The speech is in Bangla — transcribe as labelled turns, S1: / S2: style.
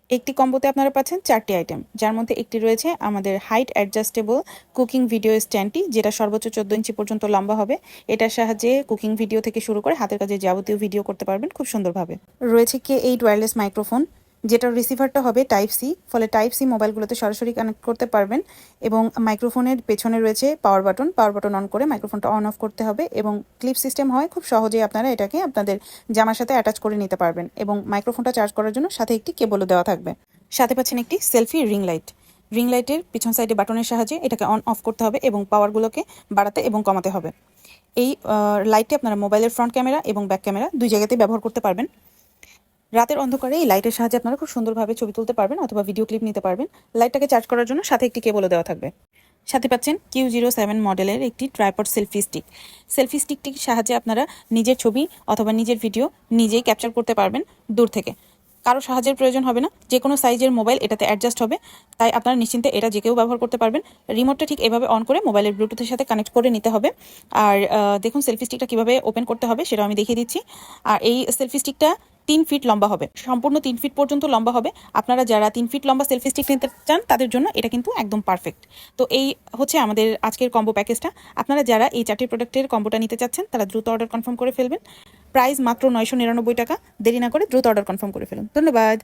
S1: একটি কম্বোতে আপনারা পাচ্ছেন 4টি আইটেম, যার মধ্যে একটি রয়েছে আমাদের হাইট অ্যাডজাস্টেবল কুকিং ভিডিও স্ট্যান্ডটি, যেটা সর্বোচ্চ 14 ইঞ্চি পর্যন্ত লম্বা হবে। এটার সাহায্যে কুকিং ভিডিও থেকে শুরু করে হাতের কাজে যাবতীয় ভিডিও করতে পারবেন খুব সুন্দরভাবে। রয়েছে K8 ওয়্যারলেস মাইক্রোফোন, যেটার রিসিভারটা হবে টাইপ সি, ফলে টাইপ সি মোবাইলগুলোতে সরাসরি কানেক্ট করতে পারবেন। এবং মাইক্রোফোনের পেছনে রয়েছে পাওয়ার বাটন অন করে মাইক্রোফোনটা অন অফ করতে হবে, এবং ক্লিপ সিস্টেম হয়, খুব সহজেই আপনারা এটাকে আপনাদের জামার সাথে অ্যাটাচ করে নিতে পারবেন। এবং মাইক্রোফোনটা চার্জ করার জন্য সাথে একটি কেবলও দেওয়া থাকবে। সাথে পাচ্ছেন একটি সেলফি রিং লাইট। রিং লাইটের পিছন সাইডে বাটনের সাহায্যে এটাকে অন অফ করতে হবে এবং পাওয়ারগুলোকে বাড়াতে এবং কমাতে হবে। এই লাইটটি আপনারা মোবাইলের ফ্রন্ট ক্যামেরা এবং ব্যাক ক্যামেরা দুই জায়গাতেই ব্যবহার করতে পারবেন। রাতের অন্ধকারে এই লাইটের সাহায্যে আপনারা খুব সুন্দরভাবে ছবি তুলতে পারবেন অথবা ভিডিও ক্লিপ নিতে পারবেন। লাইটটাকে চার্জ করার জন্য সাথে একটি কেবলও দেওয়া থাকবে। সাথে পাচ্ছেন Q07 মডেলের একটি ট্রাইপড সেলফি স্টিক। সেলফি স্টিকটির সাহায্যে আপনারা নিজের ছবি অথবা নিজের ভিডিও নিজেই ক্যাপচার করতে পারবেন দূর থেকে। কারো সাহায্যের প্রয়োজন হবে না, যে কোনো সাইজের মোবাইল এটাতে অ্যাডজাস্ট হবে, তাই আপনারা নিশ্চিন্তে এটা যে কেউ ব্যবহার করতে পারবেন। রিমোটটা ঠিক এভাবে অন করে মোবাইলের ব্লুটুথের সাথে কানেক্ট করে নিতে হবে। আর দেখুন সেলফি স্টিকটা কীভাবে ওপেন করতে হবে সেটাও আমি দেখিয়ে দিচ্ছি। আর এই সেলফি স্টিকটা 3 ফিট লম্বা হবে, সম্পূর্ণ 3 ফিট পর্যন্ত লম্বা হবে। আপনারা যারা 3 ফিট লম্বা সেলফি স্টিক নিতে চান তাদের জন্য এটা কিন্তু একদম পারফেক্ট। তো এই হচ্ছে আমাদের আজকের কম্বো প্যাকেজটা। আপনারা যারা এই 4টি প্রোডাক্টের কম্বোটা নিতে চাচ্ছেন তারা দ্রুত অর্ডার কনফার্ম করে ফেলবেন। প্রাইস মাত্র 999 টাকা। দেরি না করে দ্রুত অর্ডার কনফার্ম করে ফেলুন। ধন্যবাদ।